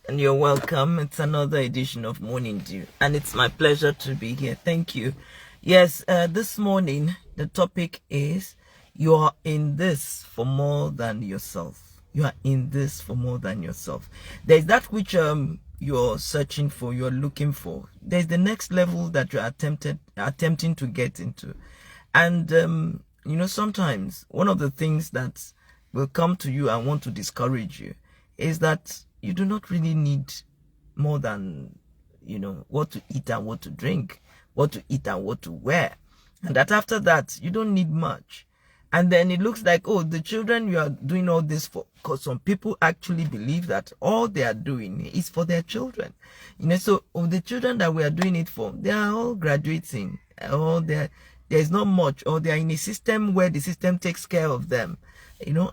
And you're welcome. It's another edition of Morning Dew, and it's my pleasure to be here. Thank you. Yes, this morning the topic is you are in this for more than yourself. You are in this for more than yourself. There's that which you're searching for, you're looking for. There's the next level that you're attempting to get into, and sometimes one of the things that will come to you and want to discourage you is that you do not really need more than, what to eat and what to drink, what to eat and what to wear. And that after that, you don't need much. And then it looks like, oh, the children you are doing all this for, because some people actually believe that all they are doing is for their children. So the children that we are doing it for, they are all graduating, or there's not much, or they are in a system where the system takes care of them.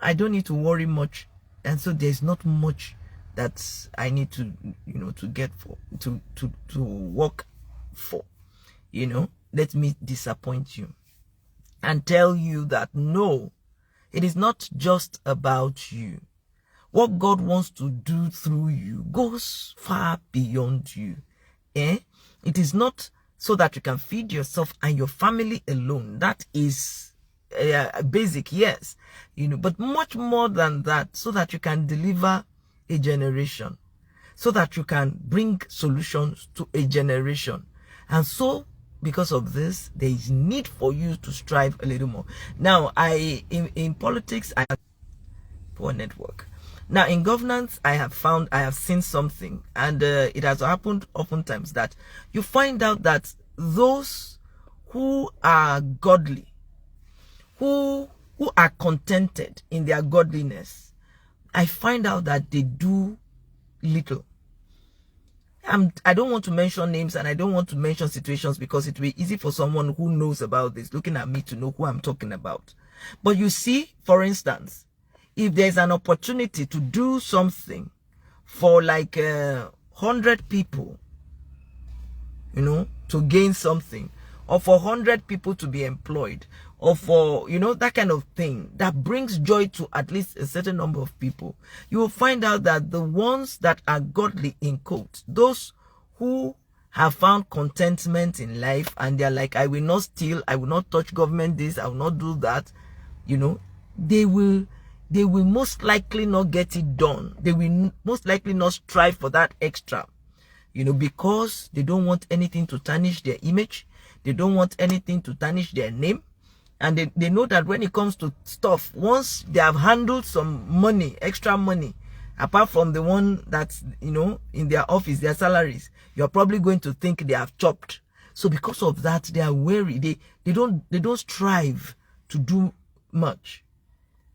I don't need to worry much. And so there's not much that I need to, to get for, to work for. Let me disappoint you and tell you that no, it is not just about you. What God wants to do through you goes far beyond you. It is not so that you can feed yourself and your family alone. That is basic, yes, but much more than that, so that you can deliver a generation, so that you can bring solutions to a generation. And so because of this, there is need for you to strive a little more. Now, in politics, I have poor network. Now, in governance, I have seen something, and it has happened oftentimes that you find out that those who are godly, who are contented in their godliness, I find out that they do little. I don't want to mention names, and I don't want to mention situations, because it will be easy for someone who knows about this looking at me to know who I'm talking about. But you see, for instance, if there's an opportunity to do something for like 100 people, to gain something, or for 100 people to be employed, or for, that kind of thing that brings joy to at least a certain number of people, you will find out that the ones that are godly, in quotes, those who have found contentment in life, and they're like, I will not steal, I will not touch government this, I will not do that, they will most likely not get it done. They will most likely not strive for that extra, because they don't want anything to tarnish their image. They don't want anything to tarnish their name. And they know that when it comes to stuff, once they have handled some money, extra money, apart from the one that's, in their office, their salaries, you're probably going to think they have chopped. So because of that, they are wary. They don't strive to do much.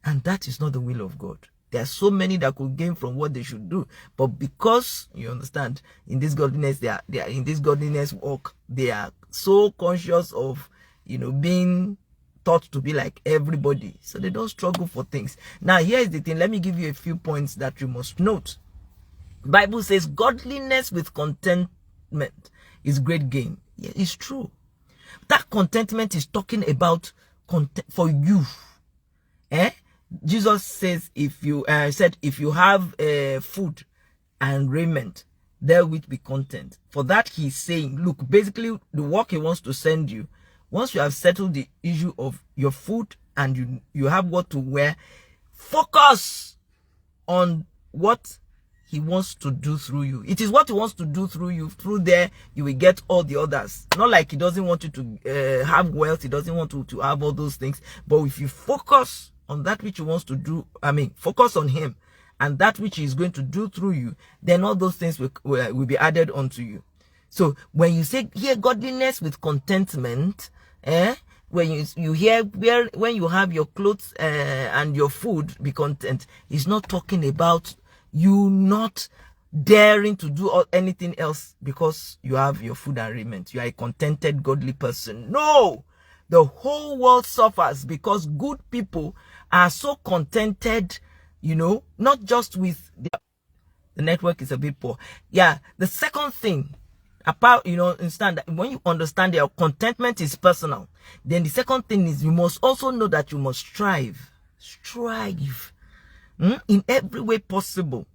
And that is not the will of God. There are so many that could gain from what they should do. But because, you understand, in this godliness, they are in this godliness walk, they are so conscious of, being taught to be like everybody. So they don't struggle for things. Now, here's the thing. Let me give you a few points that you must note. The Bible says godliness with contentment is great gain. Yeah, it's true. That contentment is talking about for you. Jesus says, if you have food and raiment, therewith be content. For that, he's saying, look, basically the work he wants to send you, once you have settled the issue of your food and you have what to wear, focus on what he wants to do through you. It is what he wants to do through you. Through there, you will get all the others. Not like he doesn't want you to have wealth. He doesn't want to have all those things. But if you focus on that which he wants to do, focus on him and that which he is going to do through you, then all those things will be added onto you. So when you say here godliness with contentment, when you hear when you have your clothes and your food, be content, it's not talking about you not daring to do anything else because you have your food and raiment. You are a contented, godly person. No, the whole world suffers because good people are so contented, not just with the network is a bit poor. Yeah, the second thing, apart, understand that when you understand that contentment is personal, then the second thing is you must also know that you must strive in every way possible.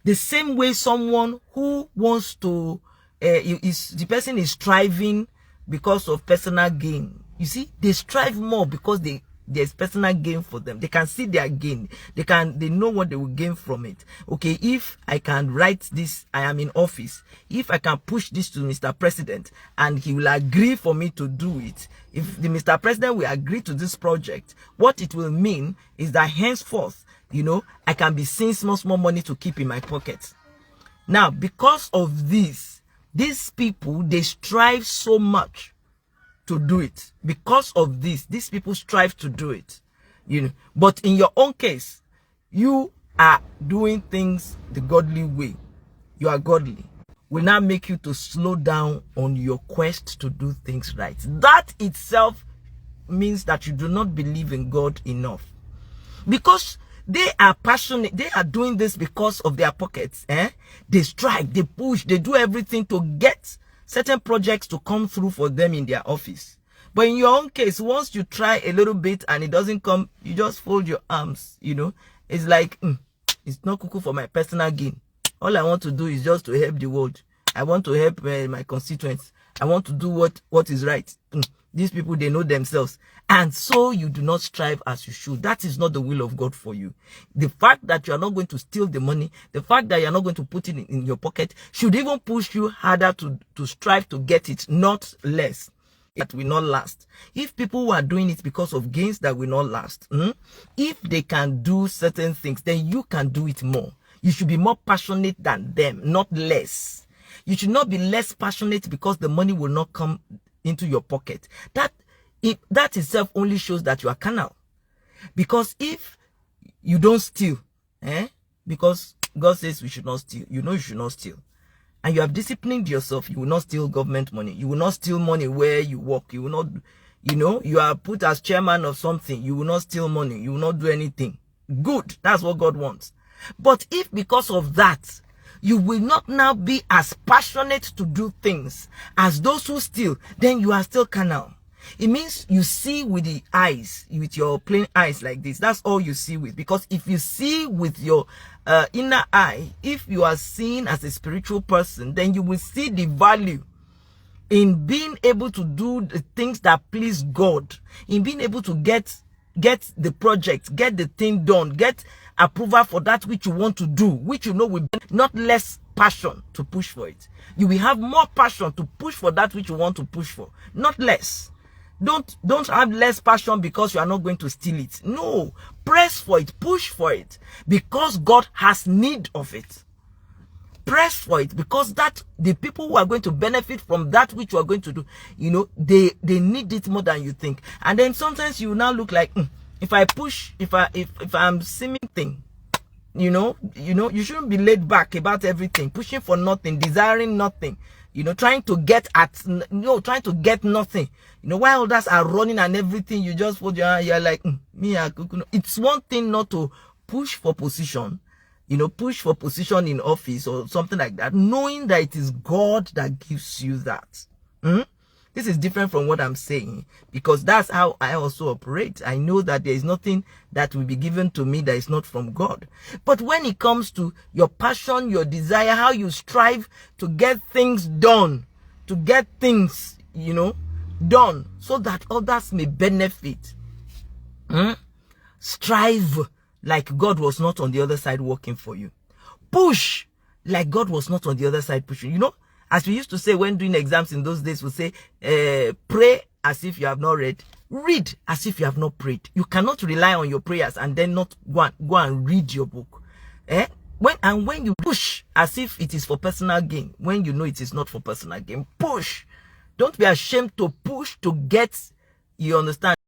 The same way someone who wants to, the person is striving because of personal gain. You see, they strive more because there's personal gain for them. They can see their gain. They know what they will gain from it. Okay, if I can write this, I am in office. If I can push this to Mr. President and he will agree for me to do it, if the Mr. President will agree to this project, what it will mean is that henceforth, you know, I can be seeing small money to keep in my pocket. Now, because of this, these people, they strive so much to do it. Because of this, these people strive to do it. You know, but in your own case, you are doing things the godly way. You are godly. Will not make you to slow down on your quest to do things right. That itself means that you do not believe in God enough. Because they are passionate. They are doing this because of their pockets. They strive, they push, they do everything to get certain projects to come through for them in their office. But in your own case, once you try a little bit and it doesn't come, you just fold your arms, you know. It's like, it's not cuckoo for my personal gain. All I want to do is just to help the world. I want to help my constituents. I want to do what is right. These people, they know themselves. And so you do not strive as you should. That is not the will of God for you. The fact that you are not going to steal the money, the fact that you are not going to put it in your pocket, should even push you harder to strive to get it, not less. That will not last. If people who are doing it because of gains that will not last, if they can do certain things, then you can do it more. You should be more passionate than them, not less. You should not be less passionate because the money will not come into your pocket. That itself only shows that you are carnal. Because if you don't steal, because God says we should not steal, you know you should not steal, and you have disciplined yourself, you will not steal government money, you will not steal money where you work, you will not, you know, you are put as chairman of something, you will not steal money, you will not do anything. Good, that's what God wants. But if because of that, you will not now be as passionate to do things as those who steal, then you are still carnal. It means you see with the eyes, with your plain eyes like this. That's all you see with. Because if you see with your inner eye, if you are seen as a spiritual person, then you will see the value in being able to do the things that please God, in being able to get the project, get the thing done, get approval for that which you want to do, which you know will be not less passion to push for it. You will have more passion to push for that which you want to push for, not less. Don't have less passion because you are not going to steal it. No, press for it, push for it, because God has need of it. Press for it because that the people who are going to benefit from that which you are going to do, you know, they need it more than you think. And then sometimes you now look like, if I push, if I'm seeming thing, you know, you shouldn't be laid back about everything, pushing for nothing, desiring nothing, you know, trying to get nothing, you know, while others are running and everything, you just put your hand, you're like, it's one thing not to push for position, you know, push for position in office or something like that, knowing that it is God that gives you that. This is different from what I'm saying, because that's how I also operate. I know that there is nothing that will be given to me that is not from God. But when it comes to your passion, your desire, how you strive to get things done, to get things, you know, done so that others may benefit, strive like God was not on the other side working for you. Push like God was not on the other side pushing. You know, as we used to say when doing exams in those days, we say, pray as if you have not read. Read as if you have not prayed. You cannot rely on your prayers and then not go and read your book. When you push as if it is for personal gain, when you know it is not for personal gain, push. Don't be ashamed to push to get, you understand,